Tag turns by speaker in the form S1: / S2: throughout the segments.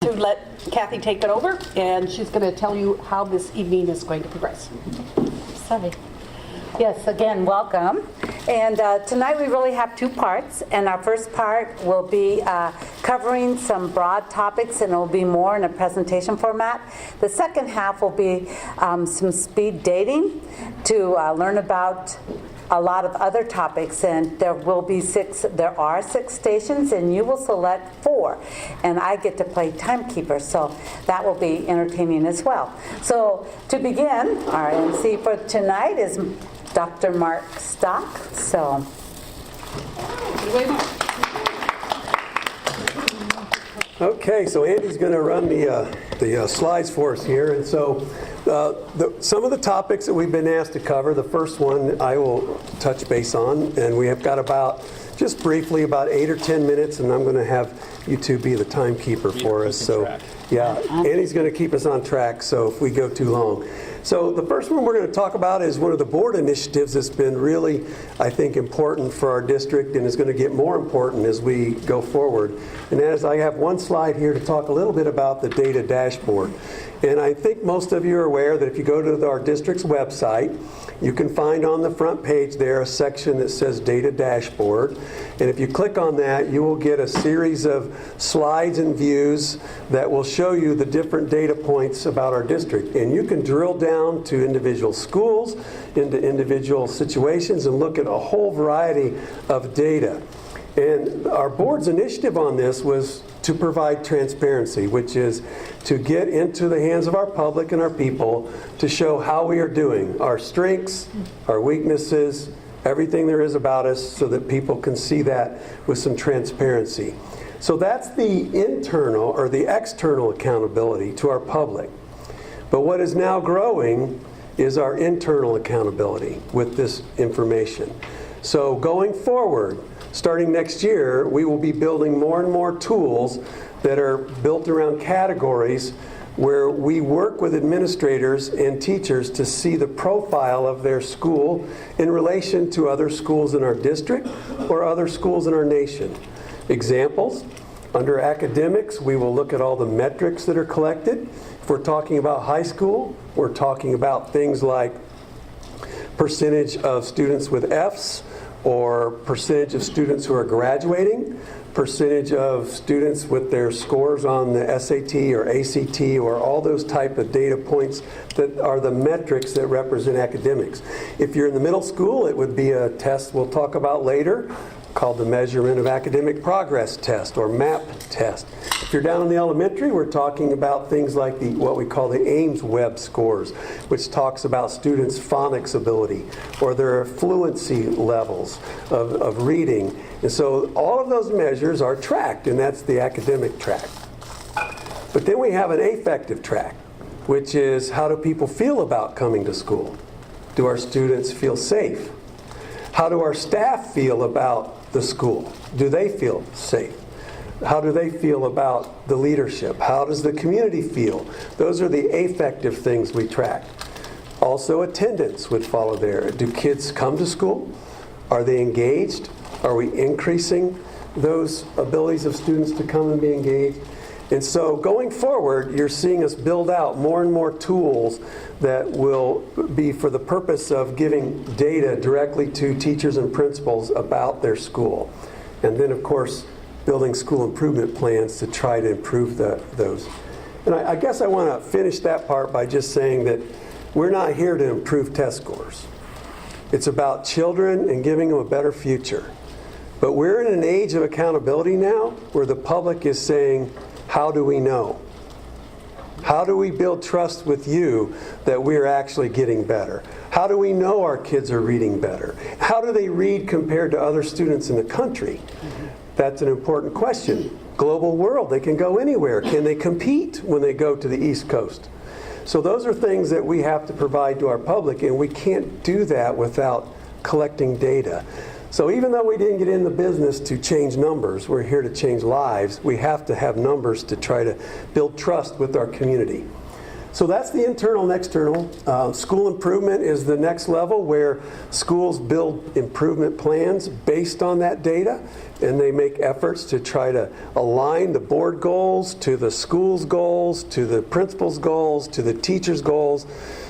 S1: to let Kathy take it over, and she's going to tell you how this evening is going to progress.
S2: Sorry. Yes, again, welcome. And tonight we really have two parts, and our first part will be covering some broad topics, and it will be more in a presentation format. The second half will be some speed dating to learn about a lot of other topics, and there are six stations, and you will select 4, and I get to play timekeeper, so that will be entertaining as well. So to begin, our MC for tonight is Dr. Mark Stock. So
S3: okay, so Andy's going to run the slides for us here, and so some of the topics that we've been asked to cover, the first one I will touch base on, and we have got just briefly about 8 or 10 minutes, and I'm going to have you two be the timekeeper for us. So yeah, Andy's going to keep us on track, so if we go too long. So the first one we're going to talk about is one of the board initiatives that's been really, I think, important for our district and is going to get more important as we go forward. And as I have one slide here to talk a little bit about the data dashboard. And I think most of you are aware that if you go to our district's website, you can find on the front page there a section that says Data Dashboard. And if you click on that, you will get a series of slides and views that will show you the different data points about our district. And you can drill down to individual schools, into individual situations, and look at a whole variety of data. And our board's initiative on this was to provide transparency, which is to get into the hands of our public and our people to show how we are doing, our strengths, our weaknesses, everything there is about us, so that people can see that with some transparency. So that's the internal or the external accountability to our public. But what is now growing is our internal accountability with this information. So going forward, starting next year, we will be building more and more tools that are built around categories where we work with administrators and teachers to see the profile of their school in relation to other schools in our district or other schools in our nation. Examples, under academics, we will look at all the metrics that are collected. If we're talking about high school, we're talking about things like percentage of students with Fs, or percentage of students who are graduating, percentage of students with their scores on the SAT or ACT, or all those type of data points that are the metrics that represent academics. If you're in the middle school, it would be a test we'll talk about later called the Measurement of Academic Progress Test, or MAP test. If you're down in the elementary, we're talking about things like what we call the Ames Web scores, which talks about students' phonics ability or their fluency levels of reading. And so all of those measures are tracked, and that's the academic track. But then we have an affective track, which is how do people feel about coming to school? Do our students feel safe? How do our staff feel about the school? Do they feel safe? How do they feel about the leadership? How does the community feel? Those are the affective things we track. Also, attendance would follow there. Do kids come to school? Are they engaged? Are we increasing those abilities of students to come and be engaged? And so going forward, you're seeing us build out more and more tools that will be for the purpose of giving data directly to teachers and principals about their school. And then, of course, building school improvement plans to try to improve those. And I guess I want to finish that part by just saying that we're not here to improve test scores. It's about children and giving them a better future. But we're in an age of accountability now where the public is saying, how do we know? How do we build trust with you that we're actually getting better? How do we know our kids are reading better? How do they read compared to other students in the country? That's an important question. Global world, they can go anywhere. Can they compete when they go to the East Coast? So those are things that we have to provide to our public, and we can't do that without collecting data. So even though we didn't get in the business to change numbers, we're here to change lives, we have to have numbers to try to build trust with our community. So that's the internal and external. School improvement is the next level where schools build improvement plans based on that data, and they make efforts to try to align the board goals to the school's goals, to the principal's goals, to the teacher's goals.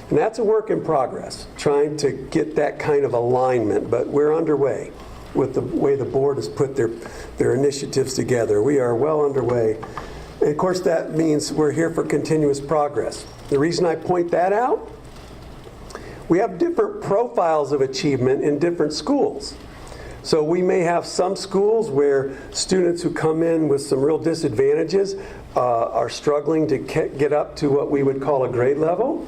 S3: And that's a work in progress, trying to get that kind of alignment, but we're underway with the way the board has put their initiatives together. We are well underway. And of course, that means we're here for continuous progress. The reason I point that out, we have different profiles of achievement in different schools. So we may have some schools where students who come in with some real disadvantages are struggling to get up to what we would call a grade level.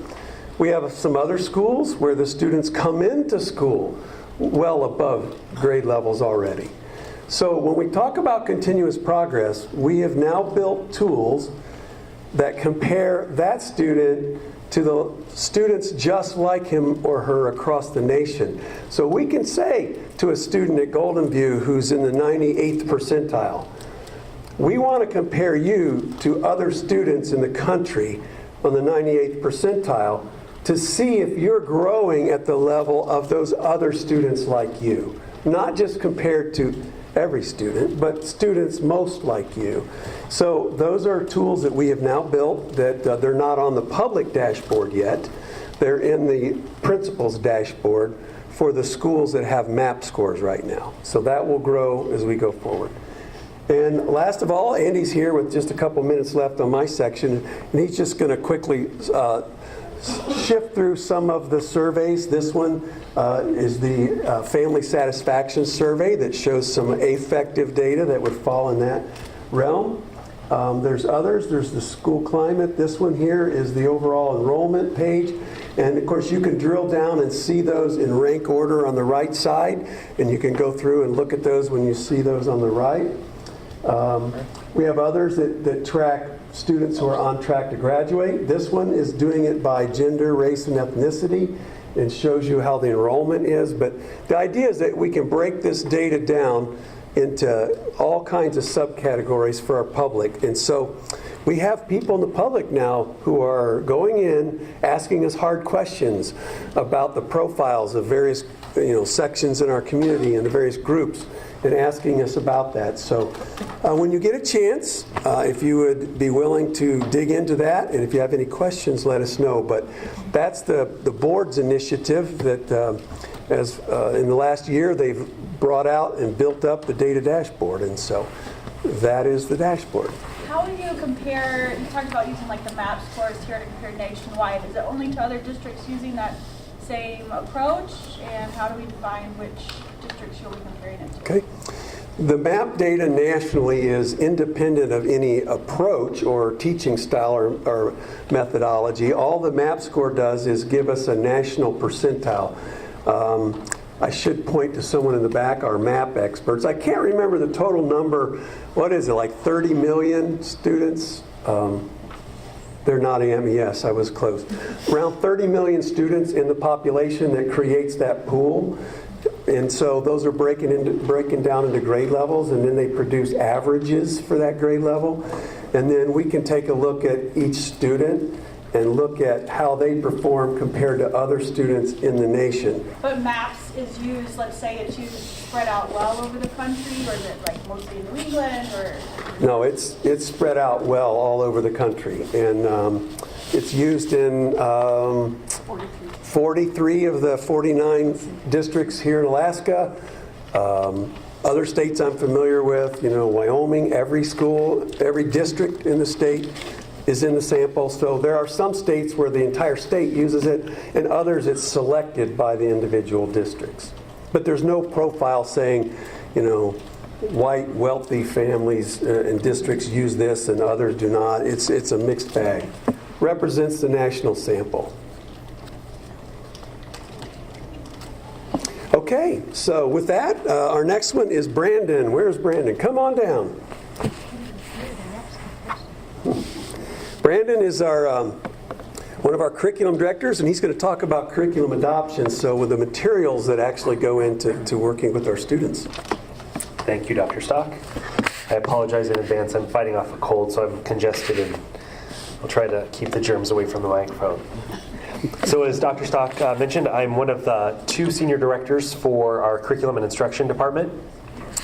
S3: We have some other schools where the students come into school well above grade levels already. So when we talk about continuous progress, we have now built tools that compare that student to the students just like him or her across the nation. So we can say to a student at Golden View who's in the 98th percentile, we want to compare you to other students in the country on the 98th percentile to see if you're growing at the level of those other students like you. Not just compared to every student, but students most like you. So those are tools that we have now built that they're not on the public dashboard yet. They're in the principal's dashboard for the schools that have MAP scores right now. So that will grow as we go forward. And last of all, Andy's here with just a couple minutes left on my section, and he's just going to quickly shift through some of the surveys. This one is the Family Satisfaction Survey that shows some affective data that would fall in that realm. There's others. There's the school climate. This one here is the overall enrollment page. And of course, you can drill down and see those in rank order on the right side. And you can go through and look at those when you see those on the right. We have others that track students who are on track to graduate. This one is doing it by gender, race, and ethnicity and shows you how the enrollment is. But the idea is that we can break this data down into all kinds of subcategories for our public. And so we have people in the public now who are going in, asking us hard questions about the profiles of various sections in our community and the various groups, and asking us about that. So when you get a chance, if you would be willing to dig into that, and if you have any questions, let us know. But that's the board's initiative that as in the last year they've brought out and built up the data dashboard, and so that is the dashboard.
S4: How do you compare, you talked about using like the MAP scores here to compare nationwide. Is it only to other districts using that same approach? And how do we define which districts you'll be comparing it to?
S3: Okay. The MAP data nationally is independent of any approach or teaching style or methodology. All the MAP score does is give us a national percentile. I should point to someone in the back, our MAP experts. I can't remember the total number. What is it, like 30 million students? They're nodding at me, yes, I was close. Around 30 million students in the population that creates that pool. And so those are breaking down into grade levels, and then they produce averages for that grade level. And then we can take a look at each student and look at how they perform compared to other students in the nation.
S4: But MAPS is used, let's say it's used spread out well over the country, or is it like mostly in New England, or?
S3: No, it's spread out well all over the country. And it's used in 43 of the 49 districts here in Alaska. Other states I'm familiar with, Wyoming, every school, every district in the state is in the sample. So there are some states where the entire state uses it, and others it's selected by the individual districts. But there's no profile saying, white, wealthy families and districts use this and others do not. It's a mixed bag. Represents the national sample. Okay, so with that, our next one is Brandon. Where's Brandon? Come on down. Brandon is our one of our curriculum directors, and he's going to talk about curriculum adoption, so with the materials that actually go into working with our students.
S5: Thank you, Dr. Stock. I apologize in advance. I'm fighting off a cold, so I'm congested and I'll try to keep the germs away from the microphone. So as Dr. Stock mentioned, I'm one of the 2 senior directors for our curriculum and instruction department.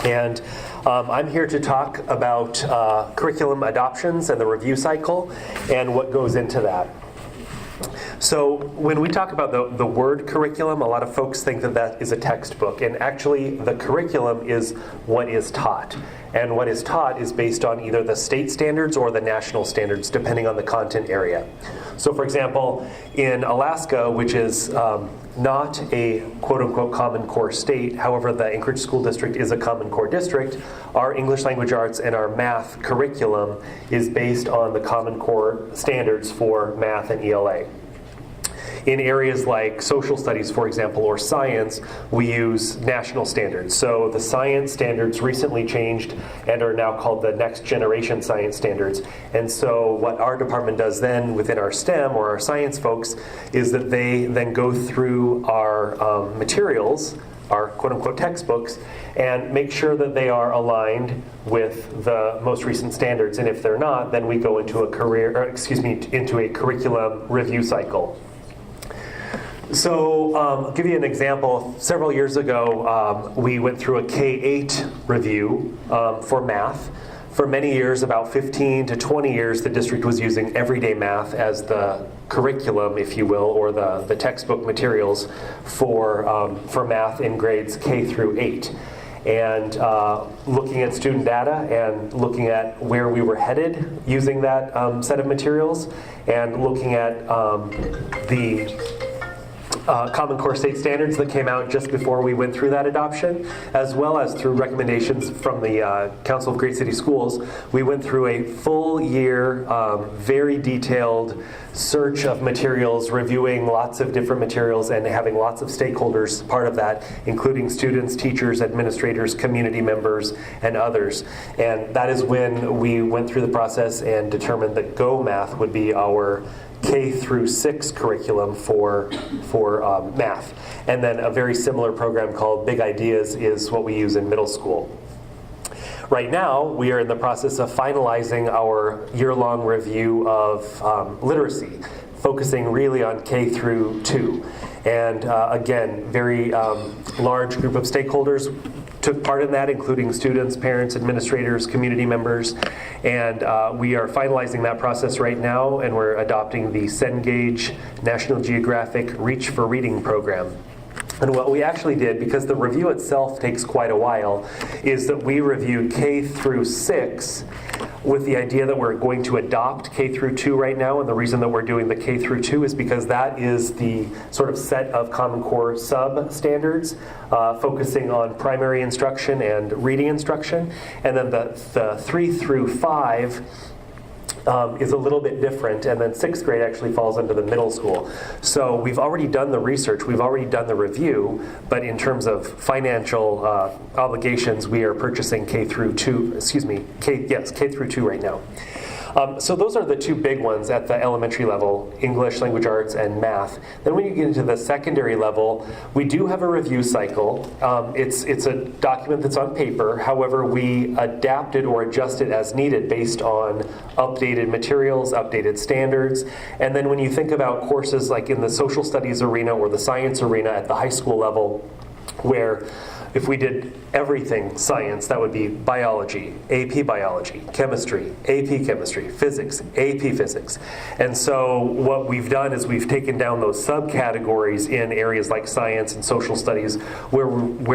S5: And I'm here to talk about curriculum adoptions and the review cycle and what goes into that. So when we talk about the word curriculum, a lot of folks think that that is a textbook. And actually, the curriculum is what is taught. And what is taught is based on either the state standards or the national standards, depending on the content area. So for example, in Alaska, which is not a quote-unquote Common Core state, however, the Anchorage School District is a Common Core district, our English Language Arts and our math curriculum is based on the Common Core standards for math and ELA. In areas like social studies, for example, or science, we use national standards. So the science standards recently changed and are now called the Next Generation Science Standards. And so what our department does then within our STEM or our science folks is that they then go through our materials, our quote-unquote textbooks, and make sure that they are aligned with the most recent standards. And if they're not, then we go into a into a curriculum review cycle. So I'll give you an example. Several years ago, we went through a K-8 review for math. For many years, about 15 to 20 years, the district was using everyday math as the curriculum, if you will, or the textbook materials for math in grades K through 8. And looking at student data and looking at where we were headed using that set of materials, and looking at the Common Core state standards that came out just before we went through that adoption, as well as through recommendations from the Council of Great City Schools, we went through a full year, very detailed search of materials, reviewing lots of different materials and having lots of stakeholders part of that, including students, teachers, administrators, community members, and others. And that is when we went through the process and determined that Go Math would be our K through 6 curriculum for math. And then a very similar program called Big Ideas is what we use in middle school. Right now, we are in the process of finalizing our year-long review of literacy, focusing really on K through 2. And again, very large group of stakeholders took part in that, including students, parents, administrators, community members. And we are finalizing that process right now, and we're adopting the Cengage National Geographic Reach for Reading program. And what we actually did, because the review itself takes quite a while, is that we reviewed K through 6 with the idea that we're going to adopt K through 2 right now. And the reason that we're doing the K through 2 is because that is the sort of set of Common Core sub-standards, focusing on primary instruction and reading instruction. And then the 3 through 5 is a little bit different, and then 6th grade actually falls into the middle school. So we've already done the research, we've already done the review, but in terms of financial obligations, we are purchasing K through 2 right now. So those are the 2 big ones at the elementary level, English, language arts, and math. Then when you get into the secondary level, we do have a review cycle. It's a document that's on paper. However, we adapt it or adjust it as needed based on updated materials, updated standards. And then when you think about courses like in the social studies arena or the science arena at the high school level, where if we did everything science, that would be biology, AP biology, chemistry, AP chemistry, physics, AP physics. And so what we've done is we've taken down those subcategories in areas like science and social studies where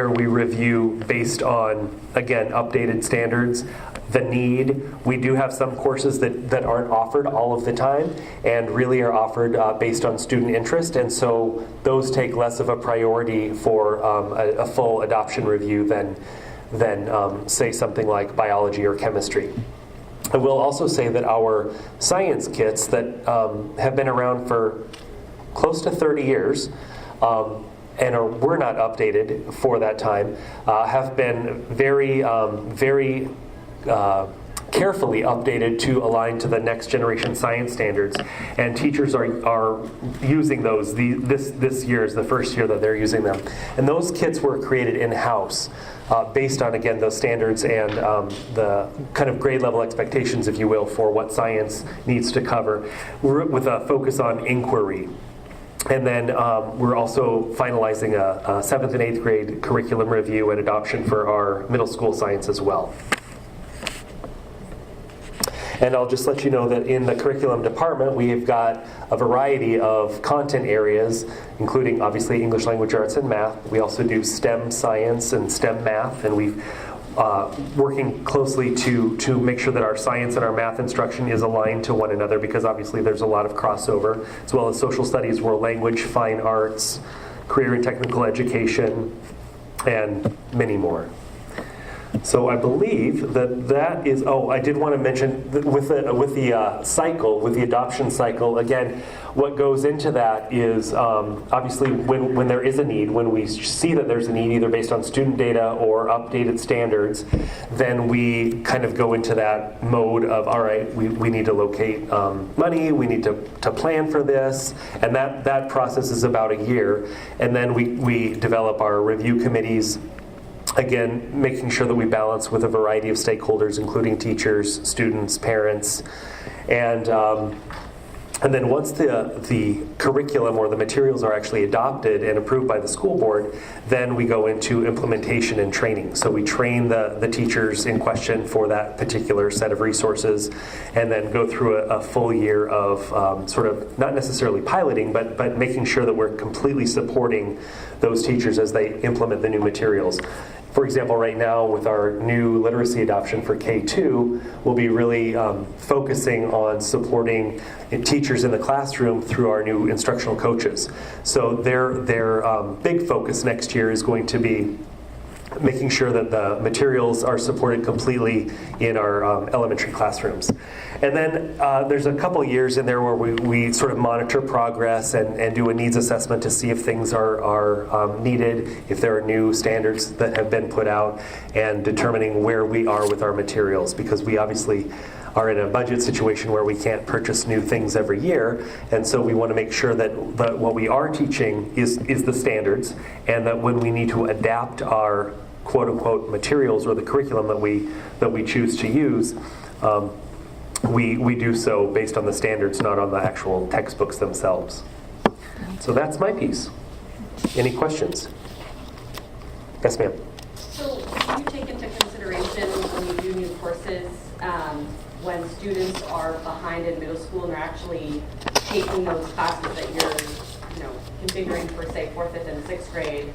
S5: we review based on, again, updated standards, the need. We do have some courses that aren't offered all of the time and really are offered based on student interest, and so those take less of a priority for a full adoption review than say something like biology or chemistry. I will also say that our science kits that have been around for close to 30 years and were not updated for that time have been very carefully updated to align to the next generation science standards. And teachers are using those. This year is the first year that they're using them. And those kits were created in-house based on, again, those standards and the kind of grade level expectations, if you will, for what science needs to cover, with a focus on inquiry. And then we're also finalizing a 7th and 8th grade curriculum review and adoption for our middle school science as well. And I'll just let you know that in the curriculum department, we have got a variety of content areas, including obviously English language arts and math. We also do STEM science and STEM math, and we've working closely to make sure that our science and our math instruction is aligned to one another, because obviously there's a lot of crossover, as well as social studies, world language, fine arts, career and technical education, and many more. So I believe that is, I did want to mention that with the cycle, with the adoption cycle, again, what goes into that is obviously when there is a need, when we see that there's a need either based on student data or updated standards, then we kind of go into that mode of, all right, we need to locate money, we need to plan for this, and that process is about a year. And then we develop our review committees, again, making sure that we balance with a variety of stakeholders, including teachers, students, parents, and then once the curriculum or the materials are actually adopted and approved by the school board, then we go into implementation and training. So we train the teachers in question for that particular set of resources, and then go through a full year of sort of not necessarily piloting, but making sure that we're completely supporting those teachers as they implement the new materials. For example, right now with our new literacy adoption for K2, we'll be really focusing on supporting teachers in the classroom through our new instructional coaches. So their big focus next year is going to be making sure that the materials are supported completely in our elementary classrooms. And then there's a couple years in there where we sort of monitor progress and do a needs assessment to see if things are needed, if there are new standards that have been put out, and determining where we are with our materials, because we obviously are in a budget situation where we can't purchase new things every year, and so we want to make sure that what we are teaching is the standards, and that when we need to adapt our quote-unquote materials or the curriculum that we choose to use, we do so based on the standards, not on the actual textbooks themselves. So that's my piece. Any questions? Yes, ma'am.
S6: So do you take into consideration when you do new courses, when students are behind in middle school and they're actually taking those classes that you're configuring for, say, 4th, 5th, and 6th grade,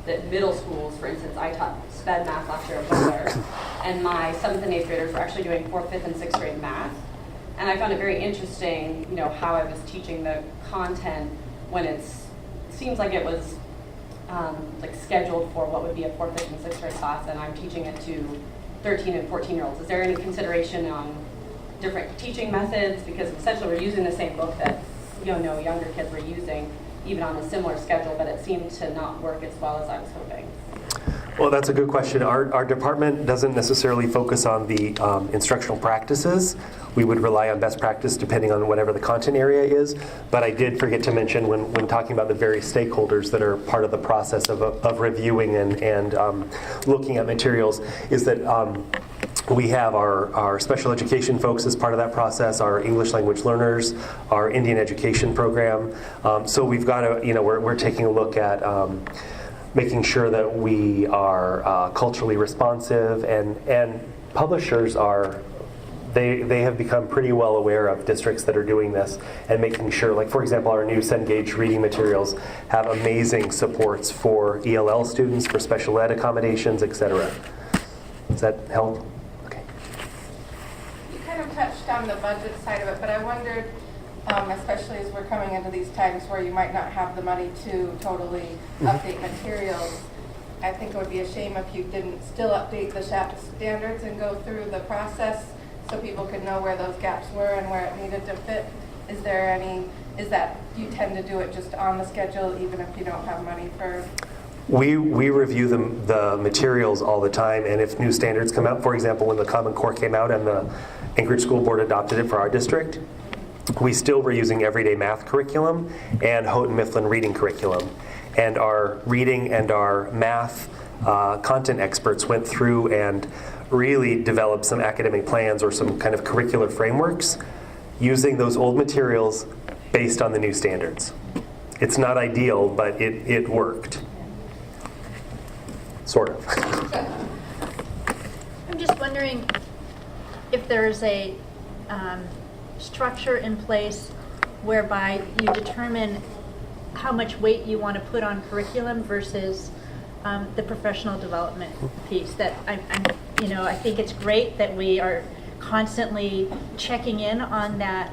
S6: that middle schools, for instance, I taught SPED math last year at Butler, and my 7th and 8th graders were actually doing 4th, 5th, and 6th grade math. And I found it very interesting, how I was teaching the content when it seems like it was like scheduled for what would be a 4th, 5th, and 6th grade class, and I'm teaching it to 13 and 14-year-olds. Is there any consideration on different teaching methods? Because essentially we're using the same book that younger kids were using, even on a similar schedule, but it seemed to not work as well as I was hoping.
S5: Well, that's a good question. Our department doesn't necessarily focus on the instructional practices. We would rely on best practice depending on whatever the content area is. But I did forget to mention when talking about the various stakeholders that are part of the process of reviewing and looking at materials, is that we have our special education folks as part of that process, our English language learners, our Indian education program. So we've got to, we're taking a look at making sure that we are culturally responsive, and publishers are, they have become pretty well aware of districts that are doing this, and making sure, like for example, our new Cengage reading materials have amazing supports for ELL students, for special ed accommodations, etc. Does that help? Okay.
S7: You kind of touched on the budget side of it, but I wondered, especially as we're coming into these times where you might not have the money to totally update materials, I think it would be a shame if you didn't still update the SHAP standards and go through the process so people could know where those gaps were and where it needed to fit. Do you tend to do it just on the schedule even if you don't have money for
S5: We review the materials all the time, and if new standards come out, for example, when the Common Core came out and the Anchorage School Board adopted it for our district, we still were using everyday math curriculum and Houghton Mifflin reading curriculum. And our reading and our math content experts went through and really developed some academic plans or some kind of curricular frameworks using those old materials based on the new standards. It's not ideal, but it worked. Sort of.
S8: I'm just wondering if there's a structure in place whereby you determine how much weight you want to put on curriculum versus the professional development piece. That I think it's great that we are constantly checking in on that,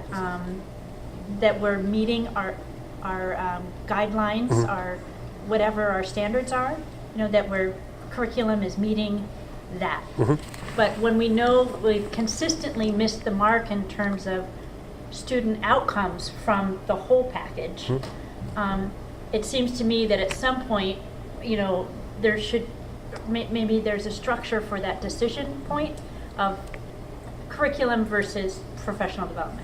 S8: that we're meeting our guidelines, our whatever our standards are. That curriculum is meeting that. But when we know we've consistently missed the mark in terms of student outcomes from the whole package, it seems to me that at some point, there should, maybe there's a structure for that decision point of curriculum versus professional development.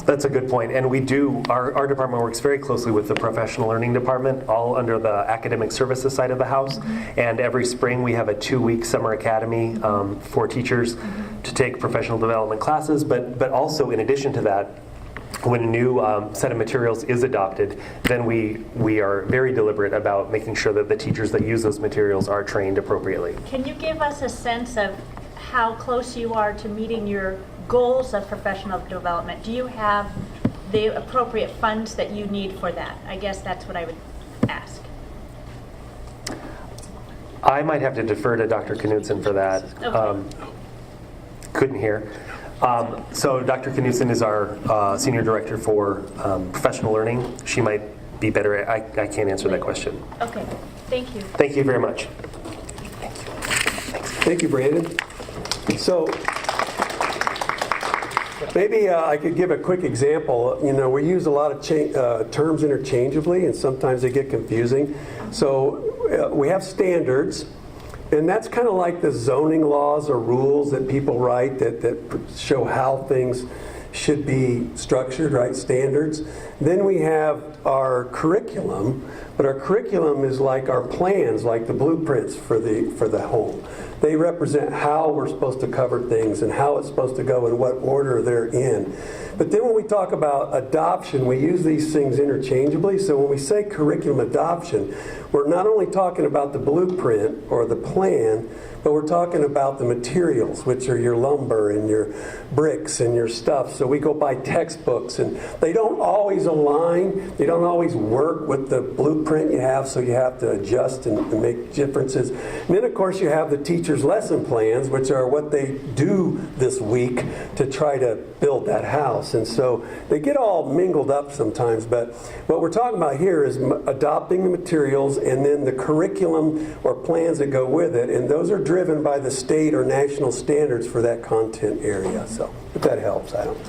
S5: That's a good point. And we do, our department works very closely with the professional learning department, all under the academic services side of the house. And every spring we have a 2-week summer academy for teachers to take professional development classes. But also in addition to that, when a new set of materials is adopted, then we are very deliberate about making sure that the teachers that use those materials are trained appropriately.
S8: Can you give us a sense of how close you are to meeting your goals of professional development? Do you have the appropriate funds that you need for that? I guess that's what I would ask.
S5: I might have to defer to Dr. Knudsen for that.
S8: Okay.
S5: Couldn't hear. So Dr. Knudsen is our Senior Director for Professional Learning. She might be better. I can't answer that question.
S8: Okay, thank you.
S5: Thank you very much.
S3: Thank you, Brandon. So maybe I could give a quick example. We use a lot of terms interchangeably, and sometimes they get confusing. So we have standards, and that's kind of like the zoning laws or rules that people write that show how things should be structured, right? Standards. Then we have our curriculum, but our curriculum is like our plans, like the blueprints for the home. They represent how we're supposed to cover things and how it's supposed to go and what order they're in. But then when we talk about adoption, we use these things interchangeably. So when we say curriculum adoption, we're not only talking about the blueprint or the plan, but we're talking about the materials, which are your lumber and your bricks and your stuff. So we go buy textbooks, and they don't always align. They don't always work with the blueprint you have, so you have to adjust and make differences. And then, of course, you have the teacher's lesson plans, which are what they do this week to try to build that house. And so they get all mingled up sometimes. But what we're talking about here is adopting the materials and then the curriculum or plans that go with it. And those are driven by the state or national standards for that content area. So if that helps, I don't.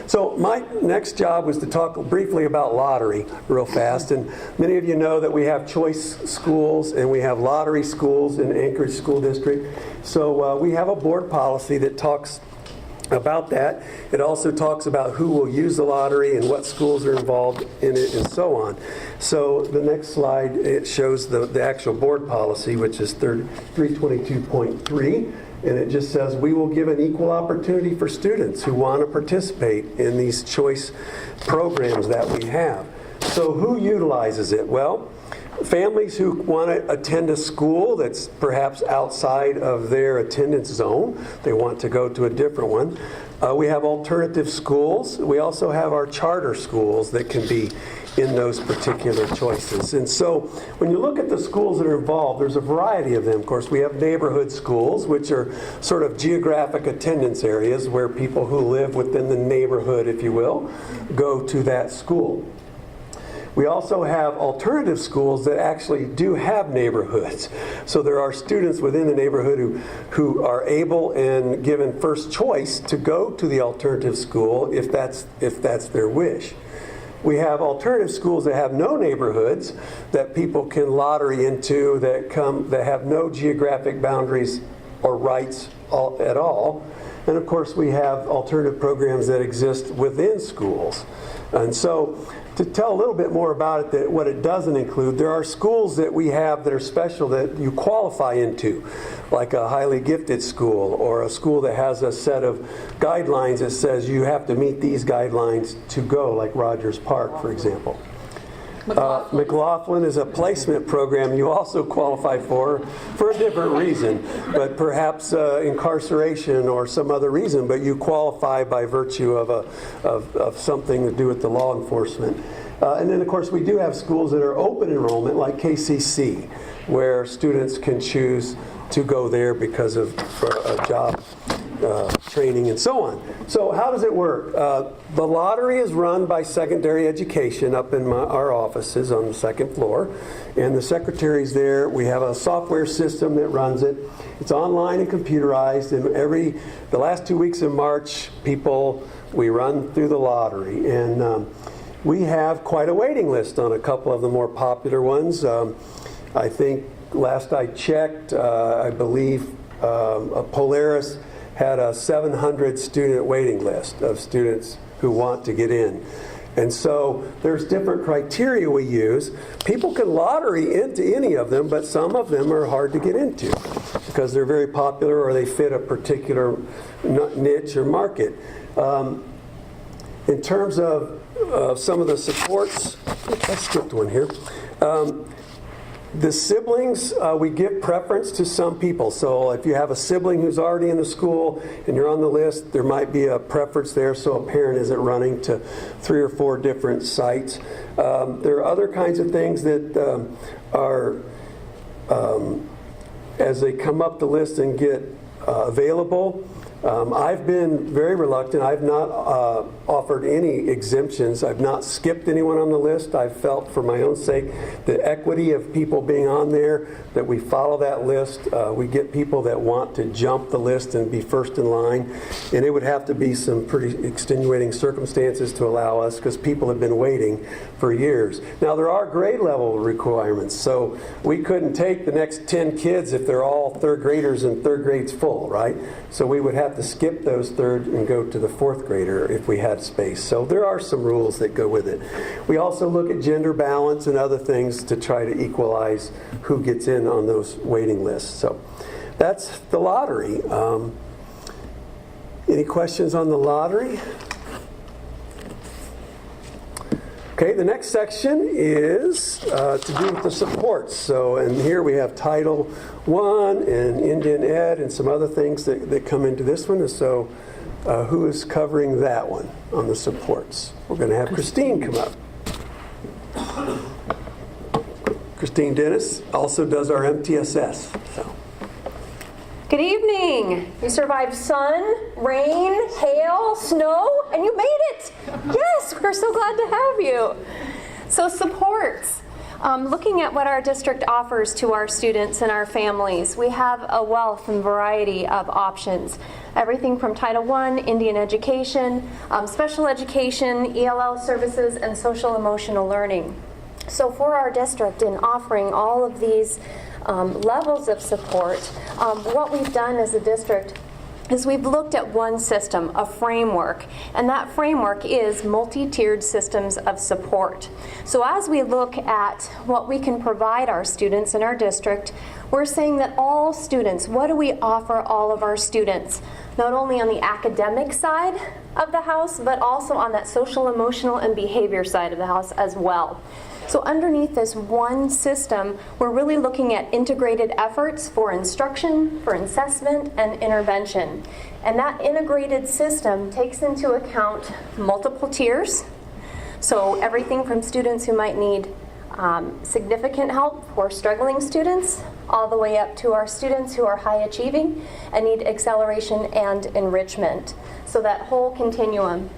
S3: So my next job was to talk briefly about lottery real fast. And many of you know that we have choice schools and we have lottery schools in Anchorage School District. So we have a board policy that talks about that. It also talks about who will use the lottery and what schools are involved in it and so on. So the next slide, it shows the actual board policy, which is 322.3. And it just says, we will give an equal opportunity for students who want to participate in these choice programs that we have. So who utilizes it? Well, families who want to attend a school that's perhaps outside of their attendance zone. They want to go to a different one. We have alternative schools. We also have our charter schools that can be in those particular choices. And so when you look at the schools that are involved, there's a variety of them. Of course, we have neighborhood schools, which are sort of geographic attendance areas where people who live within the neighborhood, if you will, go to that school. We also have alternative schools that actually do have neighborhoods. So there are students within the neighborhood who are able and given first choice to go to the alternative school if that's their wish. We have alternative schools that have no neighborhoods that people can lottery into that have no geographic boundaries or rights at all. And of course, we have alternative programs that exist within schools. And so, to tell a little bit more about it, that what it doesn't include, there are schools that we have that are special that you qualify into, like a highly gifted school or a school that has a set of guidelines that says you have to meet these guidelines to go, like Rogers Park, for example. McLaughlin is a placement program you also qualify for a different reason, but perhaps incarceration or some other reason, but you qualify by virtue of something to do with the law enforcement. And then, of course, we do have schools that are open enrollment, like KCC, where students can choose to go there because of a job training and so on. So how does it work? The lottery is run by Secondary Education up in our offices on the second floor. And the secretary's there. We have a software system that runs it. It's online and computerized. And the last 2 weeks in March, we run through the lottery. And we have quite a waiting list on a couple of the more popular ones. I think last I checked, I believe Polaris had a 700 student waiting list of students who want to get in. And so there's different criteria we use. People can lottery into any of them, but some of them are hard to get into because they're very popular or they fit a particular niche or market. In terms of some of the supports, I skipped one here. The siblings, we give preference to some people. So if you have a sibling who's already in the school and you're on the list, there might be a preference there so a parent isn't running to 3 or 4 different sites. There are other kinds of things that are, as they come up the list and get available, I've been very reluctant. I've not offered any exemptions. I've not skipped anyone on the list. I've felt for my own sake the equity of people being on there, that we follow that list. We get people that want to jump the list and be first in line. And it would have to be some pretty extenuating circumstances to allow us because people have been waiting for years. Now, there are grade level requirements. So we couldn't take the next 10 kids if they're all third graders and third grade's full, right? So we would have to skip those third and go to the fourth grader if we had space. So there are some rules that go with it. We also look at gender balance and other things to try to equalize who gets in on those waiting lists. So that's the lottery. Any questions on the lottery? Okay, the next section is to do with the supports. So, and here we have Title I and Indian Ed and some other things that come into this one. And so, who is covering that one on the supports? We're going to have Christine come up. Christine Dennis also does our MTSS. So.
S9: Good evening. You survived sun, rain, hail, snow, and you made it. Yes, we're so glad to have you. So supports. Looking at what our district offers to our students and our families, we have a wealth and variety of options. Everything from Title I, Indian education, special education, ELL services, and social emotional learning. So for our district, in offering all of these levels of support, what we've done as a district is we've looked at one system, a framework, and that framework is multi-tiered systems of support. So as we look at what we can provide our students in our district, we're saying that all students, what do we offer all of our students? Not only on the academic side of the house, but also on that social, emotional, and behavior side of the house as well. So underneath this one system, we're really looking at integrated efforts for instruction, for assessment, and intervention. And that integrated system takes into account multiple tiers. So everything from students who might need significant help for struggling students, all the way up to our students who are high achieving and need acceleration and enrichment. So that whole continuum.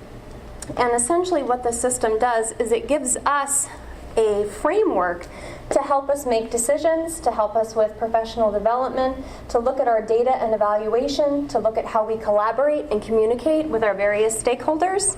S9: And essentially what the system does is it gives us a framework to help us make decisions, to help us with professional development, to look at our data and evaluation, to look at how we collaborate and communicate with our various stakeholders.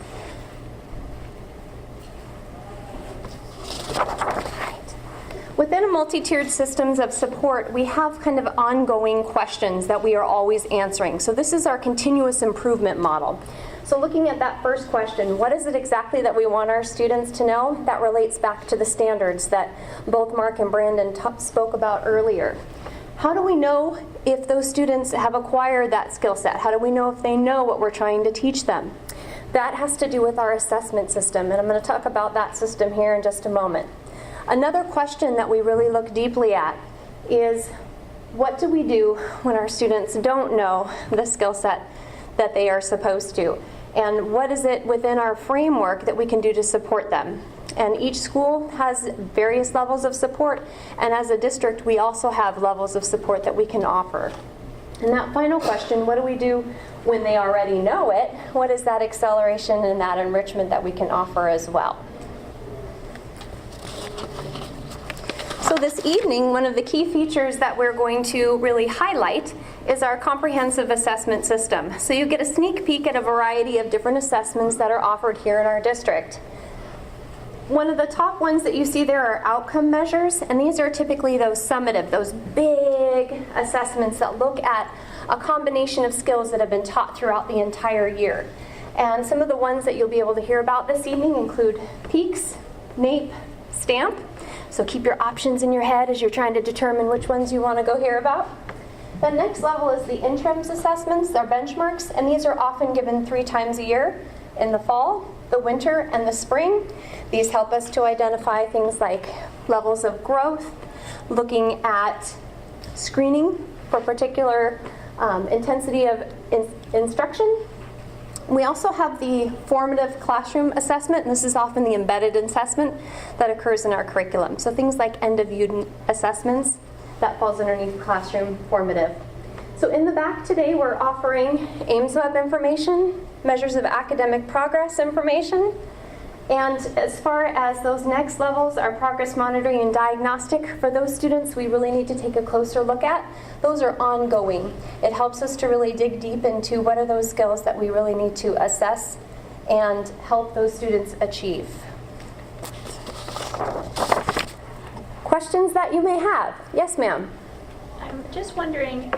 S9: within a multi-tiered systems of support, we have kind of ongoing questions that we are always answering. So this is our continuous improvement model. So looking at that first question, what is it exactly that we want our students to know? That relates back to the standards that both Mark and Brandon spoke about earlier. How do we know if those students have acquired that skill set? How do we know if they know what we're trying to teach them? That has to do with our assessment system, and I'm going to talk about that system here in just a moment. Another question that we really look deeply at is, what do we do when our students don't know the skill set that they are supposed to? And what is it within our framework that we can do to support them? And each school has various levels of support, and as a district, we also have levels of support that we can offer. And that final question, what do we do when they already know it? What is that acceleration and that enrichment that we can offer as well? So this evening, one of the key features that we're going to really highlight is our comprehensive assessment system. So you get a sneak peek at a variety of different assessments that are offered here in our district. One of the top ones that you see there are outcome measures, and these are typically those summative, those big assessments that look at a combination of skills that have been taught throughout the entire year. And some of the ones that you'll be able to hear about this evening include PEAKS, NAEP, STAMP. So keep your options in your head as you're trying to determine which ones you want to go hear about. The next level is the interims assessments, they're benchmarks, and these are often given 3 times a year in the fall, the winter, and the spring. These help us to identify things like levels of growth, looking at screening for particular intensity of instruction. We also have the formative classroom assessment, and this is often the embedded assessment that occurs in our curriculum. So things like end-of-unit assessments, that falls underneath classroom formative. So in the back today, we're offering AIMSweb information, measures of academic progress information, and as far as those next levels, our progress monitoring and diagnostic, for those students we really need to take a closer look at. Those are ongoing. It helps us to really dig deep into what are those skills that we really need to assess and help those students achieve. Questions that you may have? Yes, ma'am.
S8: I'm just wondering,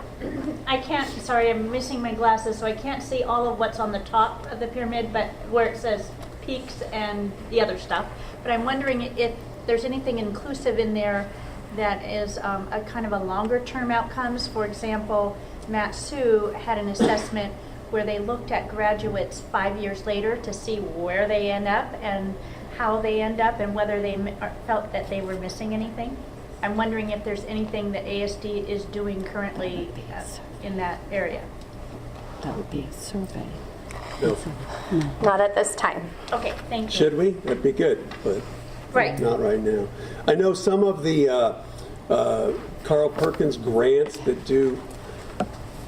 S8: sorry, I'm missing my glasses, so I can't see all of what's on the top of the pyramid, but where it says peaks and the other stuff. But I'm wondering if there's anything inclusive in there that is a kind of a longer term outcomes. For example, Matt Sue had an assessment where they looked at graduates 5 years later to see where they end up and how they end up and whether they felt that they were missing anything. I'm wondering if there's anything that ASD is doing currently in that area.
S1: That would be a survey.
S3: No.
S9: Not at this time.
S8: Okay, thank you.
S3: Should we? That'd be good, but
S8: Right.
S3: not right now. I know some of the Carl Perkins grants that do,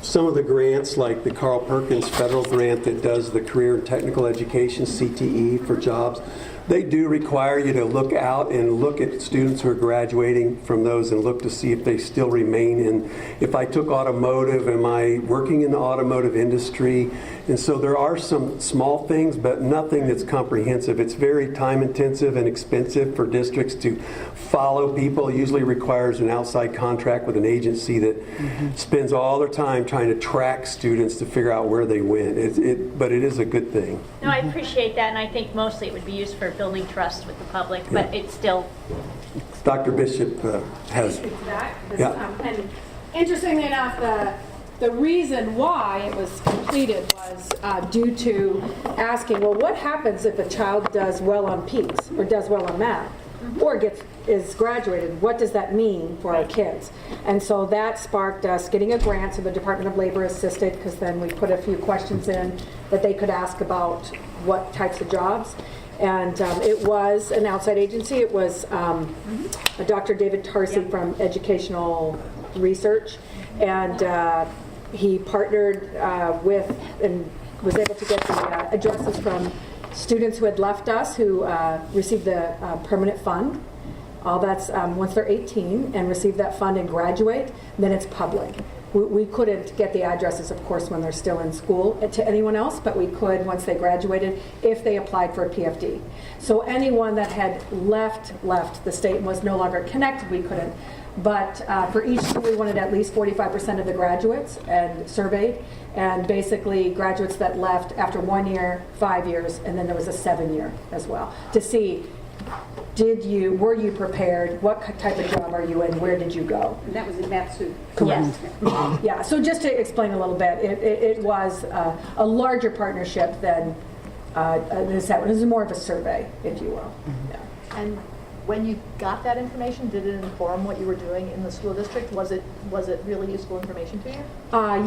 S3: some of the grants like the Carl Perkins federal grant that does the career and technical education, CTE, for jobs, they do require you to look out and look at students who are graduating from those and look to see if they still remain in. If I took automotive, am I working in the automotive industry? And so there are some small things, but nothing that's comprehensive. It's very time intensive and expensive for districts to follow people. It usually requires an outside contract with an agency that spends all their time trying to track students to figure out where they went. But it is a good thing.
S8: No, I appreciate that, and I think mostly it would be used for building trust with the public, but it's still.
S3: Dr. Bishop has.
S10: Speak to that, 'cause,
S3: Yeah.
S10: and interestingly enough, the reason why it was completed was due to asking, well, what happens if a child does well on PEAKS or does well on math or is graduated? What does that mean for our kids? And so that sparked us getting a grant, so the Department of Labor assisted, because then we put a few questions in that they could ask about what types of jobs. And it was an outside agency. It was Dr. David Tarsi from Educational Research, and he partnered with and was able to get the addresses from students who had left us who received the permanent fund. All that's once they're 18 and receive that fund and graduate, then it's public. We couldn't get the addresses, of course, when they're still in school to anyone else, but we could once they graduated if they applied for a PFD. So anyone that had left the state and was no longer connected, we couldn't. But for each school, we wanted at least 45% of the graduates and surveyed, and basically graduates that left after 1 year, 5 years, and then there was a 7-year as well, to see, were you prepared, what type of job are you in, where did you go?
S1: And that was in Matsu.
S8: Yes.
S10: Yeah, so just to explain a little bit, it was a larger partnership than this. It was more of a survey, if you will. Yeah.
S11: And when you got that information, did it inform what you were doing in the school district? Was it really useful information to you?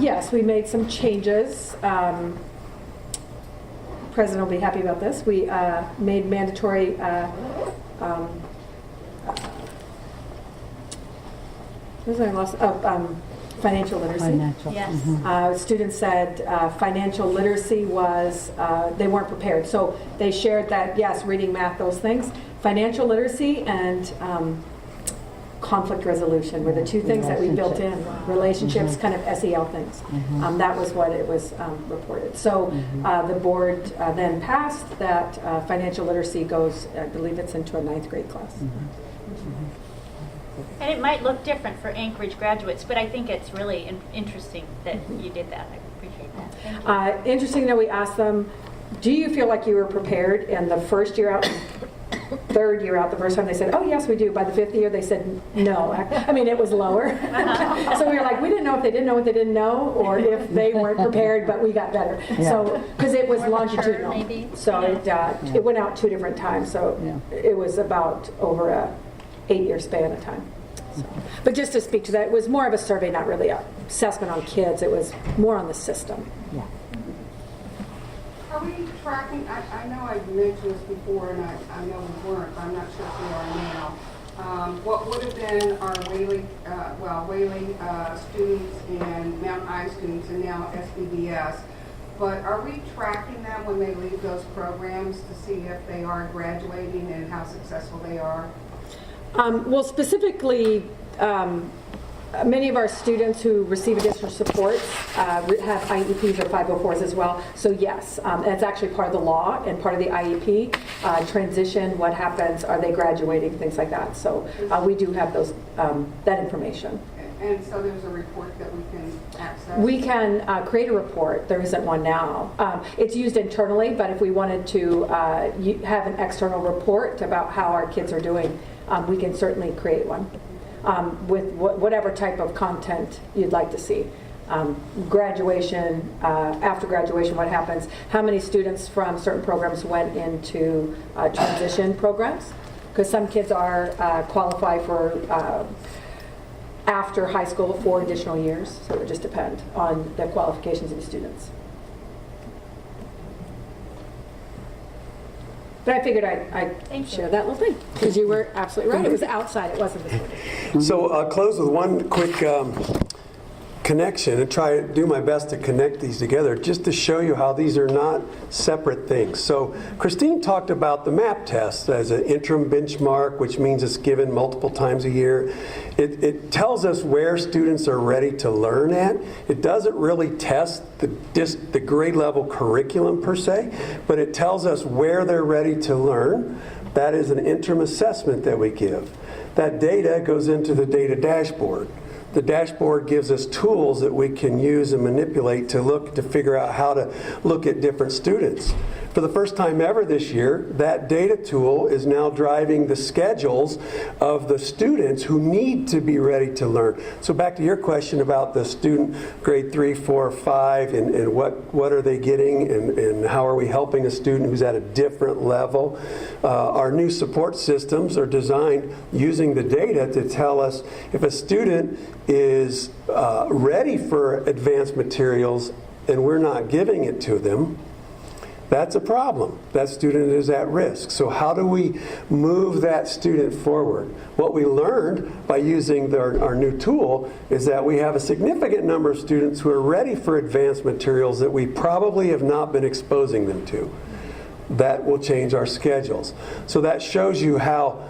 S10: Yes, we made some changes. President will be happy about this. We made mandatory financial literacy.
S8: Yes.
S10: Students said financial literacy was, they weren't prepared. So they shared that, yes, reading, math, those things. Financial literacy and conflict resolution were the two things that we built in. Relationships, kind of SEL things. That was what it was reported. So the board then passed that financial literacy goes, I believe it's into a 9th grade class.
S8: And it might look different for Anchorage graduates, but I think it's really interesting that you did that. I appreciate that. Thank you.
S10: Interesting that we asked them, do you feel like you were prepared? And the first year out, 3rd year out, the first time they said, oh yes, we do. By the 5th year, they said no. I mean, it was lower. So we were like, we didn't know if they didn't know what they didn't know, or if they weren't prepared, but we got better. So, because it was longitudinal.
S8: Maybe.
S10: So it went out 2 different times. So it was about over a 8-year span of time. So. But just to speak to that, it was more of a survey, not really an assessment on kids. It was more on the system.
S12: Yeah. Are we tracking, I know I've mentioned this before, and I know we weren't, but I'm not sure if we are now. What would have been our Whaley students and Mount I students, and now SBBS, but are we tracking them when they leave those programs to see if they are graduating and how successful they are?
S10: Well, specifically, many of our students who receive additional supports have IEPs or 504s as well. So yes, that's actually part of the law and part of the IEP. Transition, what happens, are they graduating, things like that. So we do have those that information.
S12: And so there's a report that we can access? We
S10: can create a report. There isn't one now. It's used internally, but if we wanted to have an external report about how our kids are doing, we can certainly create one with whatever type of content you'd like to see. Graduation, after graduation, what happens, how many students from certain programs went into transition programs, because some kids are qualify for after high school 4 additional years, so it would just depend on the qualifications of the students. But I figured I'd share that little thing, because you were absolutely right. It was outside, it wasn't this morning.
S3: So I'll close with one quick connection and try to do my best to connect these together just to show you how these are not separate things. So Christine talked about the MAP test as an interim benchmark, which means it's given multiple times a year. It tells us where students are ready to learn at. It doesn't really test the grade level curriculum per se, but it tells us where they're ready to learn. That is an interim assessment that we give. That data goes into the data dashboard. The dashboard gives us tools that we can use and manipulate to figure out how to look at different students. For the first time ever this year, that data tool is now driving the schedules of the students who need to be ready to learn. So back to your question about the student grade 3, 4, 5, and what are they getting, and how are we helping a student who's at a different level. Our new support systems are designed using the data to tell us if a student is ready for advanced materials and we're not giving it to them, that's a problem. That student is at risk. So how do we move that student forward? What we learned by using our new tool is that we have a significant number of students who are ready for advanced materials that we probably have not been exposing them to. That will change our schedules. So that shows you how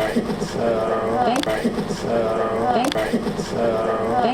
S13: right, so,
S1: Thank
S2: Thank